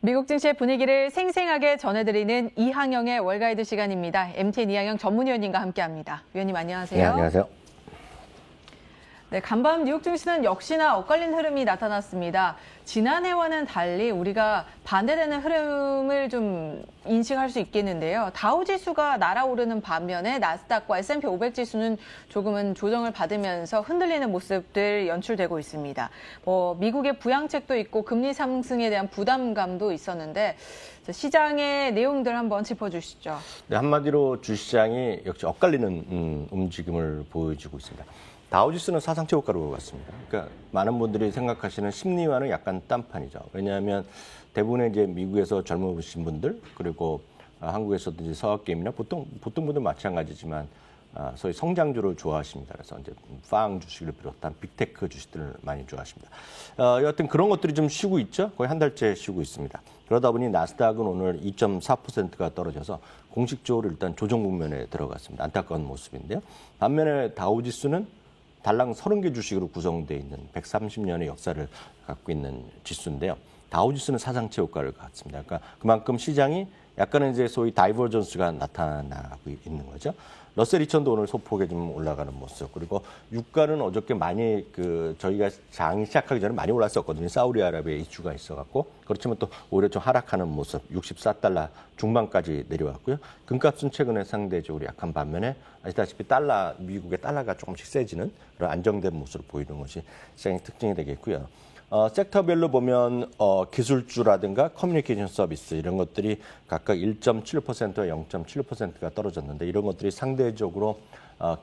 미국 증시의 분위기를 생생하게 전해드리는 이항영의 월가이드 시간입니다. MTN 이항영 전문위원님과 함께합니다. 위원님 안녕하세요. 네, 안녕하세요. 네, 간밤 뉴욕 증시는 역시나 엇갈린 흐름이 나타났습니다. 지난해와는 달리 우리가 반대되는 흐름을 좀 인식할 수 있겠는데요. 다우지수가 날아오르는 반면에 나스닥과 S&P 500 지수는 조금은 조정을 받으면서 흔들리는 모습들 연출되고 있습니다. 미국의 부양책도 있고 금리 상승에 대한 부담감도 있었는데 시장의 내용들 한번 짚어주시죠. 네, 한마디로 주시장이 역시 엇갈리는 움직임을 보여주고 있습니다. 다우지수는 사상 최고가로 갔습니다. 그러니까 많은 분들이 생각하시는 심리와는 약간 딴판이죠. 왜냐하면 대부분의 이제 미국에서 젊으신 분들 그리고 한국에서도 이제 서학개미나 보통 분들 마찬가지지만 소위 성장주를 좋아하십니다. 그래서 이제 빵 주식을 비롯한 빅테크 주식들을 많이 좋아하십니다. 여하튼 그런 것들이 좀 쉬고 있죠. 거의 한 달째 쉬고 있습니다. 그러다 보니 나스닥은 오늘 2.4%가 떨어져서 공식적으로 일단 조정 국면에 들어갔습니다. 안타까운 모습인데요. 반면에 다우지수는 달랑 30개 주식으로 구성되어 있는 130년의 역사를 갖고 있는 지수인데요. 다우지수는 사상 최고가를 갖습니다. 그러니까 그만큼 시장이 약간은 이제 소위 다이버전스가 나타나고 있는 거죠. 러셀 2000도 오늘 소폭에 좀 올라가는 모습. 그리고 유가는 어저께 많이 저희가 장이 시작하기 전에 많이 올랐었거든요. 사우디아라비아 이슈가 있어갖고. 그렇지만 또 오히려 좀 하락하는 모습. 64달러 중반까지 내려왔고요. 금값은 최근에 상대적으로 약한 반면에 아시다시피 미국의 달러가 조금씩 세지는 그런 안정된 모습을 보이는 것이 시장의 특징이 되겠고요. 섹터별로 보면 기술주라든가 커뮤니케이션 서비스 이런 것들이 각각 1.7%와 0.7%가 떨어졌는데 이런 것들이 상대적으로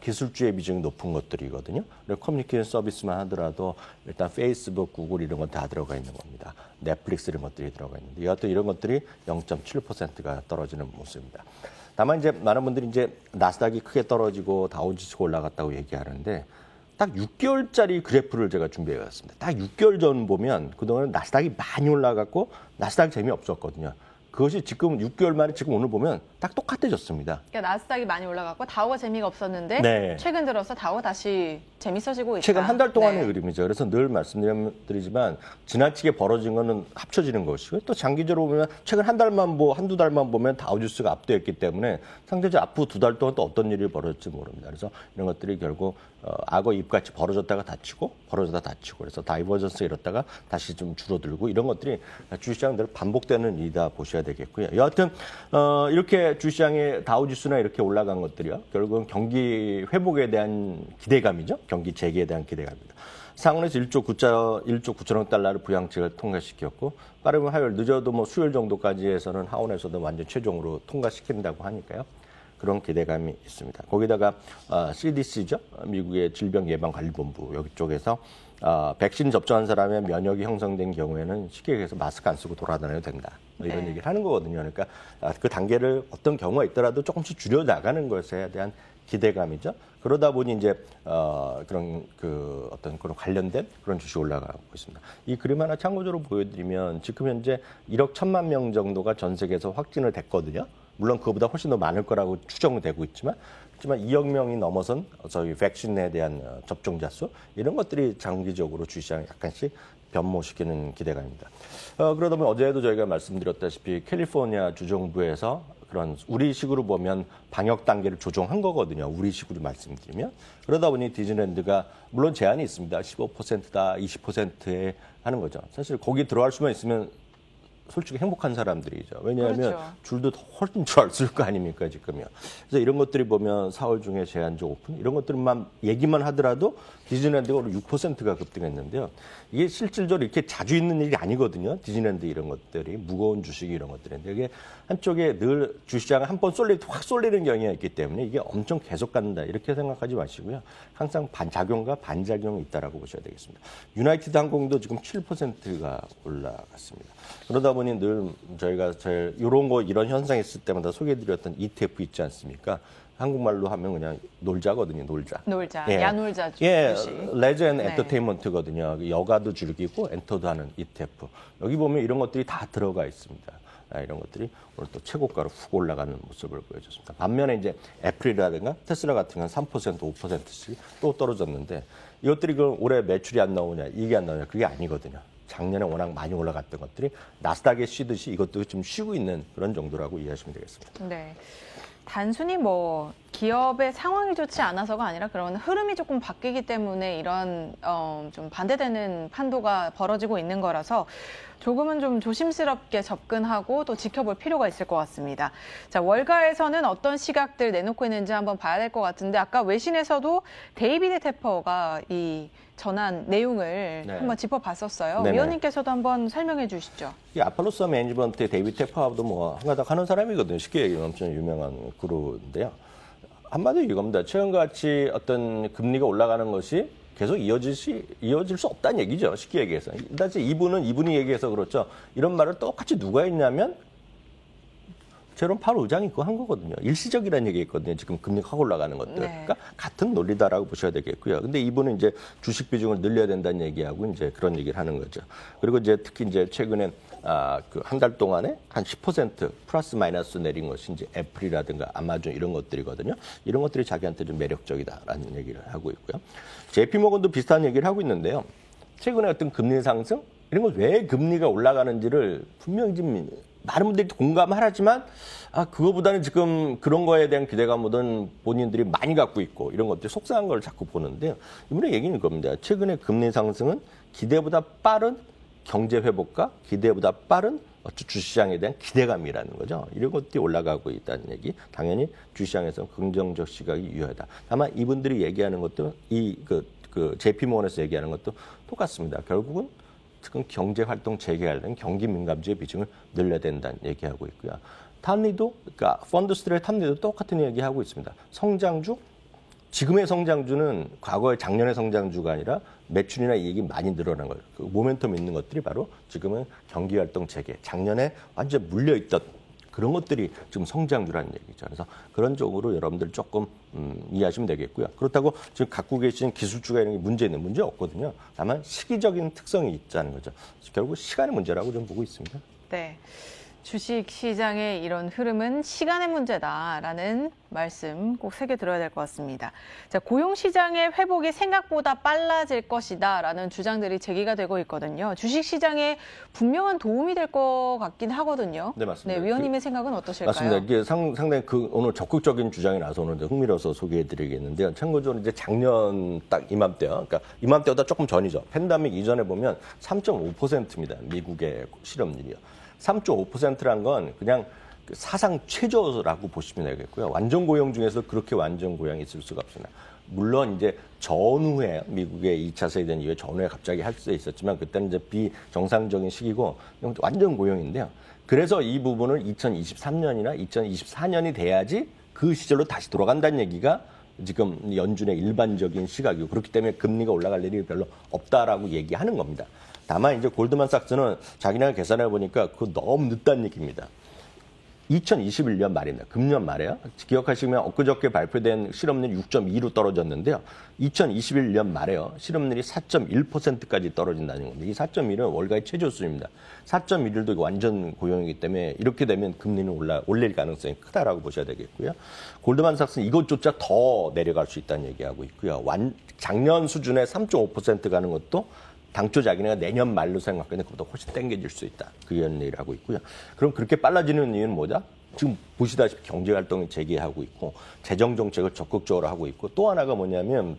기술주의 비중이 높은 것들이거든요. 그리고 커뮤니케이션 서비스만 하더라도 일단 페이스북, 구글 이런 건 다 들어가 있는 겁니다. 넷플릭스 이런 것들이 들어가 있는데 여하튼 이런 것들이 0.7%가 떨어지는 모습입니다. 다만 이제 많은 분들이 이제 나스닥이 크게 떨어지고 다우지수가 올라갔다고 얘기하는데 딱 6개월짜리 그래프를 제가 준비해 왔습니다. 딱 6개월 전 보면 그동안 나스닥이 많이 올라갔고 나스닥 재미없었거든요. 그것이 지금 6개월 만에 지금 오늘 보면 딱 똑같아졌습니다. 그러니까 나스닥이 많이 올라갔고 다우가 재미가 없었는데 네. 최근 들어서 다우가 다시 재밌어지고 있다. 최근 한 달 동안의 흐름이죠. 그래서 늘 말씀드리지만 지나치게 벌어진 거는 합쳐지는 것이고 또 장기적으로 보면 최근 한 달만 한두 달만 보면 다우지수가 압도했기 때문에 상대적으로 앞으로 두 달 동안 또 어떤 일이 벌어질지 모릅니다. 그래서 이런 것들이 결국 악어 입같이 벌어졌다가 닫히고 그래서 다이버전스 이렇다가 다시 좀 줄어들고 이런 것들이 주시장 늘 반복되는 일이다 보셔야 되겠고요. 여하튼 이렇게 주시장의 다우지수나 이렇게 올라간 것들이요. 결국은 경기 회복에 대한 기대감이죠. 경기 재개에 대한 기대감입니다. 상원에서 1조 9천억 달러를 부양책을 통과시켰고 빠르면 화요일 늦어도 수요일 정도까지 해서는 하원에서도 완전 최종으로 통과시킨다고 하니까요. 그런 기대감이 있습니다. 거기다가 CDC죠. 미국의 질병예방관리본부 여기 쪽에서 백신 접종한 사람의 면역이 형성된 경우에는 쉽게 얘기해서 마스크 안 쓰고 돌아다녀도 된다. 이런 얘기를 하는 거거든요. 그러니까 그 단계를 어떤 경우가 있더라도 조금씩 줄여나가는 것에 대한 기대감이죠. 그러다 보니 이제 그런 관련된 그런 주식이 올라가고 있습니다. 이 그림 하나 참고적으로 보여드리면 지금 현재 1억 1천만 명 정도가 전 세계에서 확진을 됐거든요. 물론 그거보다 훨씬 더 많을 거라고 추정되고 있지만 2억 명이 넘어선 저희 백신에 대한 접종자 수 이런 것들이 장기적으로 주시장을 약간씩 변모시키는 기대감입니다. 그러다 보면 어제도 저희가 말씀드렸다시피 캘리포니아 주정부에서 그런 우리식으로 보면 방역 단계를 조정한 거거든요. 우리식으로 말씀드리면. 그러다 보니 디즈니랜드가 물론 제한이 있습니다. 15%다, 20%에 하는 거죠. 사실 거기 들어갈 수만 있으면 솔직히 행복한 사람들이죠. 왜냐하면 그렇죠. 줄도 훨씬 줄 거 아닙니까, 지금요. 그래서 이런 것들이 보면 4월 중에 제한적 오픈, 이런 것들만 얘기만 하더라도 디즈니랜드가 오늘 6%가 급등했는데요. 이게 실질적으로 이렇게 자주 있는 일이 아니거든요. 디즈니랜드 이런 것들이, 무거운 주식이 이런 것들인데, 이게 한쪽에 늘 주시장을 한 번 확 쏠리는 경향이 있기 때문에 이게 엄청 계속 간다. 이렇게 생각하지 마시고요. 항상 반작용과 반작용이 있다라고 보셔야 되겠습니다. 유나이티드 항공도 지금 7%가 올라갔습니다. 그러다 보니 늘 저희가 이런 현상이 있을 때마다 소개해드렸던 ETF 있지 않습니까? 한국말로 하면 그냥 놀자거든요, 놀자. 예. 야놀자 주식. 예, 레저 앤 엔터테인먼트거든요. 여가도 즐기고 엔터도 하는 ETF. 여기 보면 이런 것들이 다 들어가 있습니다. 이런 것들이 오늘 또 최고가로 훅 올라가는 모습을 보여줬습니다. 반면에 이제 애플이라든가 테슬라 같은 건 3%, 5%씩 또 떨어졌는데 이것들이 올해 매출이 안 나오냐, 이게 안 나오냐, 그게 아니거든요. 작년에 워낙 많이 올라갔던 것들이 나스닥에 쉬듯이 이것도 좀 쉬고 있는 그런 정도라고 이해하시면 되겠습니다. 네. 단순히 뭐 기업의 상황이 좋지 않아서가 아니라 그런 흐름이 조금 바뀌기 때문에 이런 좀 반대되는 판도가 벌어지고 있는 거라서 조금은 좀 조심스럽게 접근하고 또 지켜볼 필요가 있을 것 같습니다. 자, 월가에서는 어떤 시각들 내놓고 있는지 한번 봐야 될 것 같은데 아까 외신에서도 데이비드 테퍼가 이 전한 내용을 네. 한번 짚어봤었어요. 네네. 위원님께서도 한번 설명해 주시죠. 이 아폴로스 매니지먼트의 데이비드 테퍼도 뭐 한가닥 하는 사람이거든요. 쉽게 얘기하면 엄청 유명한 그루인데요. 한마디로 이겁니다. 최근과 같이 어떤 금리가 올라가는 것이 계속 이어질 수 없다는 얘기죠. 쉽게 얘기해서. 사실 이분이 얘기해서 그렇죠. 이런 말을 똑같이 누가 했냐면 제롬 파월 의장이 그거 한 거거든요. 일시적이라는 얘기 있거든요. 지금 금리가 확 올라가는 것들. 네. 그러니까 같은 논리다라고 보셔야 되겠고요. 근데 이분은 이제 주식 비중을 늘려야 된다는 얘기하고 이제 그런 얘기를 하는 거죠. 그리고 이제 특히 이제 최근에 그 한 달 동안에 한 10% 플러스 마이너스 내린 것이 이제 애플이라든가 아마존 이런 것들이거든요. 이런 것들이 자기한테 좀 매력적이다라는 얘기를 하고 있고요. JP 모건도 비슷한 얘기를 하고 있는데요. 최근에 어떤 금리 상승 이런 거 왜 금리가 올라가는지를 분명히 좀 많은 분들이 공감하지만 그거보다는 지금 그런 거에 대한 기대감보다는 본인들이 많이 갖고 있고 이런 것들이 속상한 걸 자꾸 보는데요. 이분의 얘기는 겁니다. 최근에 금리 상승은 기대보다 빠른 경제 회복과 기대보다 빠른 주시장에 대한 기대감이라는 거죠. 이런 것들이 올라가고 있다는 얘기. 당연히 주시장에서는 긍정적 시각이 유효하다. 다만 이분들이 얘기하는 것도 JP모건에서 얘기하는 것도 똑같습니다. 결국은 지금 경제활동 재개하려는 경기 민감주의 비중을 늘려야 된다는 얘기하고 있고요. 탑리도, 그러니까 펀드스들의 탑리도 똑같은 얘기하고 있습니다. 성장주, 지금의 성장주는 과거의 작년의 성장주가 아니라 매출이나 이익이 많이 늘어난 거예요. 그 모멘텀 있는 것들이 바로 지금은 경기활동 재개, 작년에 완전 물려있던 그런 것들이 지금 성장주라는 얘기죠. 그래서 그런 쪽으로 여러분들 조금 이해하시면 되겠고요. 그렇다고 지금 갖고 계신 기술주가 이런 게 문제 없거든요. 다만 시기적인 특성이 있다는 거죠. 결국 시간의 문제라고 좀 보고 있습니다. 네. 주식 시장의 이런 흐름은 시간의 문제다라는 말씀 꼭 새겨 들어야 될 것 같습니다. 자, 고용 시장의 회복이 생각보다 빨라질 것이다라는 주장들이 제기가 되고 있거든요. 주식 시장에 분명한 도움이 될 것 같긴 하거든요. 네, 맞습니다. 네, 위원님의 생각은 어떠실까요? 맞습니다. 이게 상당히 오늘 적극적인 주장이 나서 오늘 흥미로워서 소개해드리겠는데요. 참고적으로 이제 작년 딱 이맘때요. 그러니까 이맘때보다 조금 전이죠. 팬데믹 이전에 보면 3.5%입니다. 미국의 실업률이요. 3.5%란 건 그냥 사상 최저라고 보시면 되겠고요. 완전 고용 중에서 그렇게 완전 고용이 있을 수가 없습니다. 물론 이제 전후에 미국의 2차 세대전 이후에 전후에 갑자기 할 수 있었지만 그때는 이제 비정상적인 시기고 완전 고용인데요. 그래서 이 부분을 2023년이나 2024년이 돼야지 그 시절로 다시 돌아간다는 얘기가 지금 연준의 일반적인 시각이고 그렇기 때문에 금리가 올라갈 일이 별로 없다라고 얘기하는 겁니다. 다만 이제 골드만삭스는 자기네가 계산해 보니까 그거 너무 늦다는 얘기입니다. 2021년 말입니다. 금년 말에요. 기억하시면 엊그저께 발표된 실업률 6.2로 떨어졌는데요. 2021년 말에요. 실업률이 4.1%까지 떨어진다는 겁니다. 이 4.1은 월가의 최저 수준입니다. 4.1도 완전 고용이기 때문에 이렇게 되면 금리는 올릴 가능성이 크다라고 보셔야 되겠고요. 골드만삭스는 이것조차 더 내려갈 수 있다는 얘기하고 있고요. 작년 수준의 3.5% 가는 것도 당초 자기네가 내년 말로 생각했는데 그보다 훨씬 땡겨질 수 있다. 그 얘기를 하고 있고요. 그럼 그렇게 빨라지는 이유는 뭐죠? 지금 보시다시피 경제활동이 재개하고 있고 재정정책을 적극적으로 하고 있고 또 하나가 뭐냐면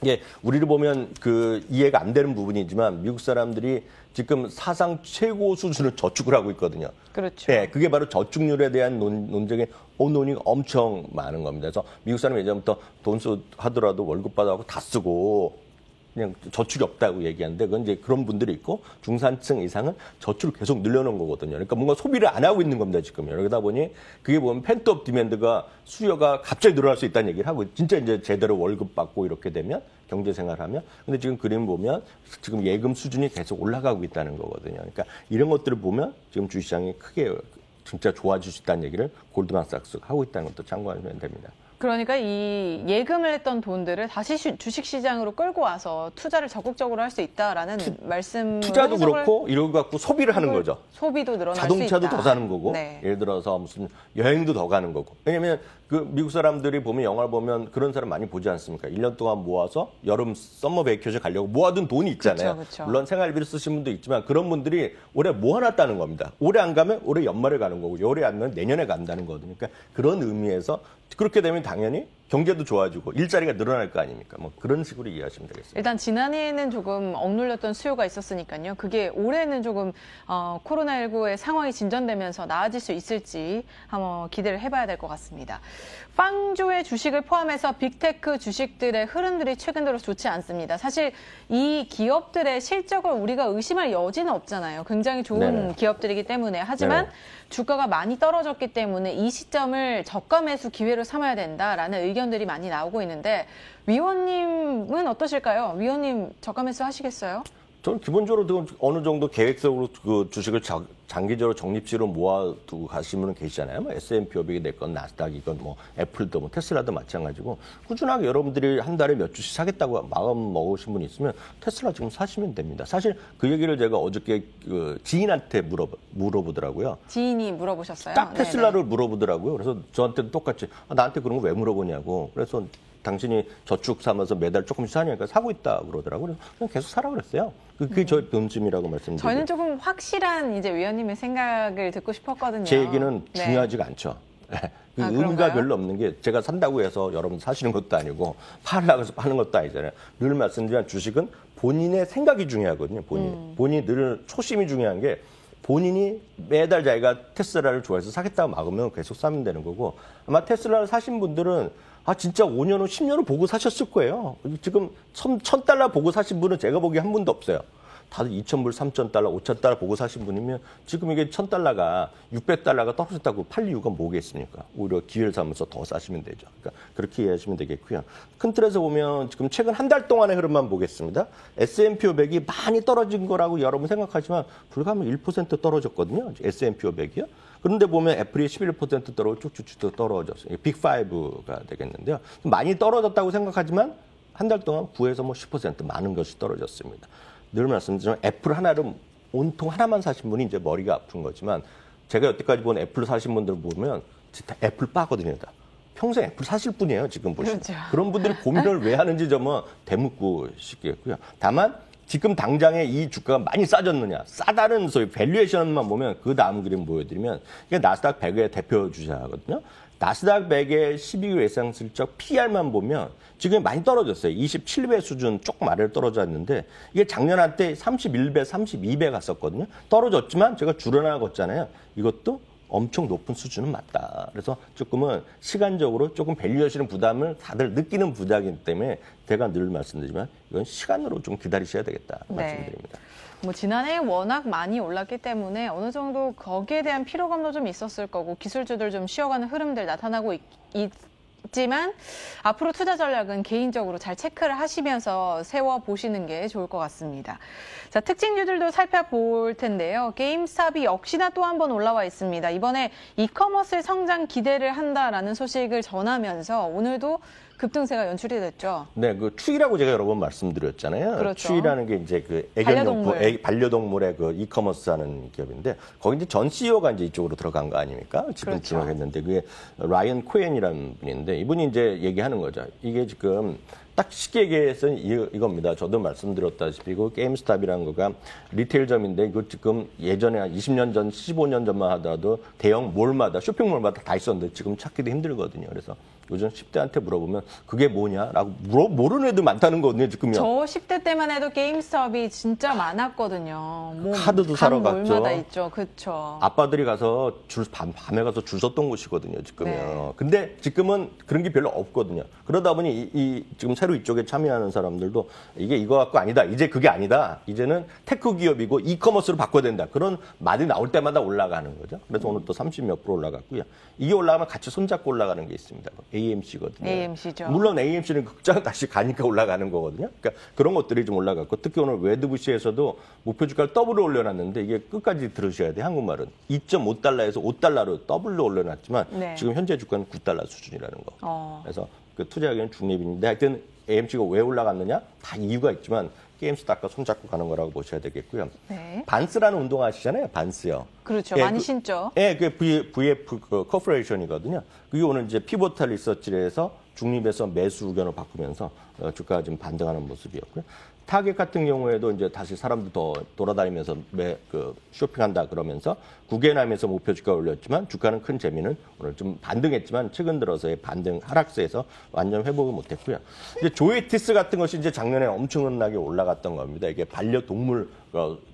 이게 우리를 보면 그 이해가 안 되는 부분이지만 미국 사람들이 지금 사상 최고 수준의 저축을 하고 있거든요. 그렇죠. 네, 그게 바로 저축률에 대한 논쟁의 논의가 엄청 많은 겁니다. 그래서 미국 사람이 예전부터 돈 하더라도 월급 받아갖고 다 쓰고 그냥 저축이 없다고 얘기하는데 그건 이제 그런 분들이 있고 중산층 이상은 저축을 계속 늘려놓은 거거든요. 그러니까 뭔가 소비를 안 하고 있는 겁니다, 지금. 그러다 보니 그게 보면 펜트업 디맨드가 수요가 갑자기 늘어날 수 있다는 얘기를 하고 진짜 이제 제대로 월급 받고 이렇게 되면 경제 생활하면 근데 지금 그림 보면 지금 예금 수준이 계속 올라가고 있다는 거거든요. 그러니까 이런 것들을 보면 지금 주시장이 크게 진짜 좋아질 수 있다는 얘기를 골드만삭스가 하고 있다는 것도 참고하시면 됩니다. 그러니까 이 예금을 했던 돈들을 다시 주식시장으로 끌고 와서 투자를 적극적으로 할 수 있다라는 말씀. 투자도 그렇고 이런 거 갖고 소비를 하는 거죠. 소비도 늘어날 수 있다. 자동차도 더 사는 거고 네. 예를 들어서 무슨 여행도 더 가는 거고. 왜냐하면 그 미국 사람들이 보면 영화를 보면 그런 사람 많이 보지 않습니까? 1년 동안 모아서 여름 썸머 베이케이션 가려고 모아둔 돈이 있잖아요. 그쵸. 물론 생활비를 쓰신 분도 있지만 그런 분들이 올해 모아놨다는 겁니다. 올해 안 가면 올해 연말에 가는 거고 올해 안 가면 내년에 간다는 거거든요. 그러니까 그런 의미에서 그렇게 되면 당연히 경제도 좋아지고 일자리가 늘어날 거 아닙니까? 뭐 그런 식으로 이해하시면 되겠습니다. 일단 지난해에는 조금 억눌렸던 수요가 있었으니까요. 그게 올해는 조금 코로나19의 상황이 진전되면서 나아질 수 있을지 한번 기대를 해봐야 될 것 같습니다. 빵주의 주식을 포함해서 빅테크 주식들의 흐름들이 최근 들어 좋지 않습니다. 사실 이 기업들의 실적을 우리가 의심할 여지는 없잖아요. 굉장히 좋은 네네. 기업들이기 때문에. 하지만 네네. 주가가 많이 떨어졌기 때문에 이 시점을 저가 매수 기회로 삼아야 된다라는 의견들이 많이 나오고 있는데 위원님은 어떠실까요? 위원님 저가 매수 하시겠어요? 저는 기본적으로 어느 정도 계획적으로 그 주식을 장기적으로 적립지로 모아두고 가시는 분은 계시잖아요. 뭐 S&P 500이 됐건 나스닥이건 뭐 애플도 뭐 테슬라도 마찬가지고 꾸준하게 여러분들이 한 달에 몇 주씩 사겠다고 마음 먹으신 분이 있으면 테슬라 지금 사시면 됩니다. 사실 그 얘기를 제가 어저께 그 지인한테 물어보더라고요. 지인이 물어보셨어요? 딱 테슬라를 네네. 물어보더라고요. 그래서 저한테도 똑같이 나한테 그런 거 왜 물어보냐고. 그래서 당신이 저축 삼아서 매달 조금씩 사니까 사고 있다 그러더라고요. 그래서 그냥 계속 사라 그랬어요. 그게 저희 본심이라고 말씀드리고. 저희는 조금 확실한 이제 위원님의 생각을 듣고 싶었거든요. 제 얘기는 네. 중요하지가 않죠. 그 의미가 그런가요? 별로 없는 게 제가 산다고 해서 여러분 사시는 것도 아니고 팔라고 해서 파는 것도 아니잖아요. 늘 말씀드린 주식은 본인의 생각이 중요하거든요. 본인이 늘 초심이 중요한 게 본인이 매달 자기가 테슬라를 좋아해서 사겠다고 막으면 계속 사면 되는 거고 아마 테슬라를 사신 분들은 진짜 5년 후, 10년 후 보고 사셨을 거예요. 지금 $1,000 보고 사신 분은 제가 보기에 한 분도 없어요. 다들 2,000불, 3,000달러, 5,000달러 보고 사신 분이면 지금 이게 1,000달러가 600달러가 떨어졌다고 팔 이유가 뭐겠습니까? 오히려 기회를 삼아서 더 사시면 되죠. 그러니까 그렇게 이해하시면 되겠고요. 큰 틀에서 보면 지금 최근 한 달 동안의 흐름만 보겠습니다. S&P 500이 많이 떨어진 거라고 여러분 생각하지만 불과 1% 떨어졌거든요. S&P 500이요. 그런데 보면 애플이 11% 떨어지고 쭉쭉쭉 떨어졌어요. 빅5가 되겠는데요. 많이 떨어졌다고 생각하지만 한 달 동안 9에서 10% 많은 것이 떨어졌습니다. 늘 말씀드리지만 애플 하나를 온통 하나만 사신 분이 이제 머리가 아픈 거지만 제가 여태까지 본 애플 사신 분들 보면 진짜 애플 빠거든요. 다. 평생 애플 사실 뿐이에요. 지금 보시면. 그렇죠. 그런 분들이 고민을 왜 하는지 좀 되묻고 싶겠고요. 다만 지금 당장에 이 주가가 많이 싸졌느냐. 싸다는 소위 밸류에이션만 보면 그 다음 그림 보여드리면 이게 나스닥 100의 대표 주자거든요. 나스닥 100의 12월 예상 실적 PR만 보면 지금 많이 떨어졌어요. 27배 수준 조금 아래로 떨어졌는데 이게 작년 한때 31배, 32배 갔었거든요. 떨어졌지만 제가 줄여나 걷잖아요. 이것도 엄청 높은 수준은 맞다. 그래서 조금은 시간적으로 조금 밸류하시는 부담을 다들 느끼는 부작이기 때문에 제가 늘 말씀드리지만 이건 시간으로 좀 기다리셔야 되겠다 말씀드립니다. 뭐 지난해 워낙 많이 올랐기 때문에 어느 정도 거기에 대한 피로감도 좀 있었을 거고 기술주들 좀 쉬어가는 흐름들 나타나고 있지만 앞으로 투자 전략은 개인적으로 잘 체크를 하시면서 세워보시는 게 좋을 것 같습니다. 자, 특징주들도 살펴볼 텐데요. 게임스탑이 역시나 또 한 번 올라와 있습니다. 이번에 이커머스의 성장 기대를 한다라는 소식을 전하면서 오늘도 급등세가 연출이 됐죠. 네, 그 추이라고 제가 여러 번 말씀드렸잖아요. 그렇죠. 추이라는 게 이제 그 반려동물의 그 이커머스 하는 기업인데 거기 이제 전 CEO가 이제 이쪽으로 들어간 거 아닙니까? 지금 그렇죠. 들어갔는데 그게 라이언 코엔이라는 분인데 이분이 이제 얘기하는 거죠. 이게 지금 딱 쉽게 얘기해서 이겁니다. 저도 말씀드렸다시피 그 게임스탑이라는 거가 리테일점인데 이거 지금 예전에 한 20년 전, 15년 전만 하더라도 대형 몰마다 쇼핑몰마다 다 있었는데 지금 찾기도 힘들거든요. 그래서 요즘 10대한테 물어보면 그게 뭐냐라고 모르는 애들 많다는 거거든요. 지금요. 저 10대 때만 해도 게임스톱이 진짜 많았거든요. 뭐 카드도 사러 갔죠. 몰마다 있죠. 그렇죠. 아빠들이 가서 밤에 가서 줄 섰던 곳이거든요. 지금요. 네. 근데 지금은 그런 게 별로 없거든요. 그러다 보니 이 지금 새로 이쪽에 참여하는 사람들도 이게 이거 갖고 아니다. 이제 그게 아니다. 이제는 테크 기업이고 이커머스로 바꿔야 된다. 그런 말이 나올 때마다 올라가는 거죠. 그래서 오늘 또 30몇 % 올라갔고요. 이게 올라가면 같이 손잡고 올라가는 게 있습니다. AMC거든요. AMC죠. 물론 AMC는 극장 다시 가니까 올라가는 거거든요. 그러니까 그런 것들이 좀 올라갔고 특히 오늘 웨드부시에서도 목표 주가를 더블로 올려놨는데 이게 끝까지 들으셔야 돼요. 한국말은 2.5달러에서 5달러로 더블로 올려놨지만 네. 지금 현재 주가는 9달러 수준이라는 거. 그래서 그 투자하기는 중립인데 하여튼 AMC가 왜 올라갔느냐? 다 이유가 있지만 게임스탑과 손잡고 가는 거라고 보셔야 되겠고요. 네. 반스라는 운동 아시잖아요. 반스요. 그렇죠. 예, 많이 신죠. 예, 그 VF 코퍼레이션이거든요. 그게 오늘 이제 피보탈 리서치에서 중립에서 매수 의견을 바꾸면서 주가가 좀 반등하는 모습이었고요. 타겟 같은 경우에도 이제 다시 사람들 더 돌아다니면서 쇼핑한다 그러면서 구개남에서 목표 주가 올렸지만 주가는 큰 재미는 오늘 좀 반등했지만 최근 들어서의 반등 하락세에서 완전 회복을 못했고요. 이제 조에티스 같은 것이 이제 작년에 엄청나게 올라갔던 겁니다. 이게 반려동물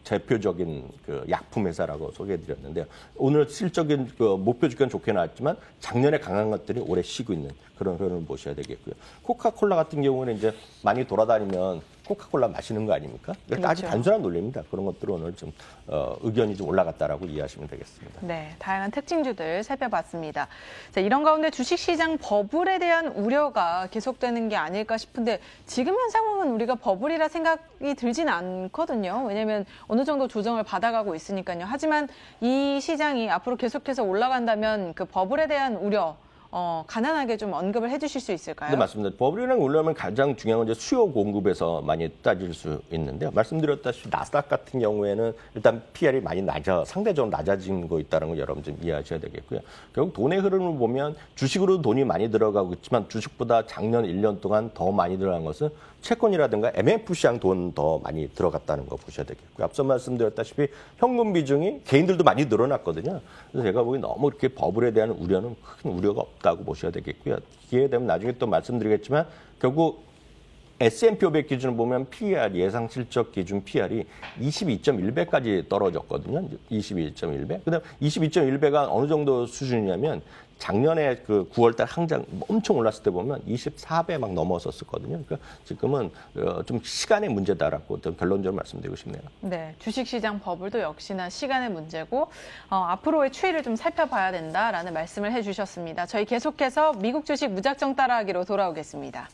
대표적인 그 약품 회사라고 소개해드렸는데요. 오늘 실적인 목표 주가는 좋게 나왔지만 작년에 강한 것들이 올해 쉬고 있는 그런 흐름을 보셔야 되겠고요. 코카콜라 같은 경우는 이제 많이 돌아다니면 코카콜라 마시는 거 아닙니까? 그러니까 아주 그렇죠. 단순한 논리입니다. 그런 것들은 오늘 좀 의견이 좀 올라갔다라고 이해하시면 되겠습니다. 네, 다양한 특징주들 살펴봤습니다. 자, 이런 가운데 주식시장 버블에 대한 우려가 계속되는 게 아닐까 싶은데 지금 현상 보면 우리가 버블이라 생각이 들진 않거든요. 왜냐하면 어느 정도 조정을 받아가고 있으니까요. 하지만 이 시장이 앞으로 계속해서 올라간다면 그 버블에 대한 우려 간단하게 좀 언급을 해주실 수 있을까요? 네, 맞습니다. 버블이랑 올라오면 가장 중요한 건 이제 수요 공급에서 많이 따질 수 있는데요. 말씀드렸다시피 나스닥 같은 경우에는 일단 PR이 많이 상대적으로 낮아진 거 있다는 걸 여러분 좀 이해하셔야 되겠고요. 결국 돈의 흐름을 보면 주식으로 돈이 많이 들어가고 있지만 주식보다 작년 1년 동안 더 많이 들어간 것은 채권이라든가 MMF시장 돈 더 많이 들어갔다는 거 보셔야 되겠고요. 앞서 말씀드렸다시피 현금 비중이 개인들도 많이 늘어났거든요. 그래서 제가 보기엔 너무 이렇게 버블에 대한 우려는 큰 우려가 없다고 보셔야 되겠고요. 기회 되면 나중에 또 말씀드리겠지만 결국 S&P 500 기준을 보면 PER, 예상 실적 기준 PER이 22.1배까지 떨어졌거든요. 22.1배. 그다음 22.1배가 어느 정도 수준이냐면 작년에 그 9월달 항상 엄청 올랐을 때 보면 24배 막 넘어섰었거든요. 그러니까 지금은 좀 시간의 문제다라고 결론적으로 말씀드리고 싶네요. 네, 주식시장 버블도 역시나 시간의 문제고 앞으로의 추이를 좀 살펴봐야 된다라는 말씀을 해주셨습니다. 저희 계속해서 미국 주식 무작정 따라하기로 돌아오겠습니다.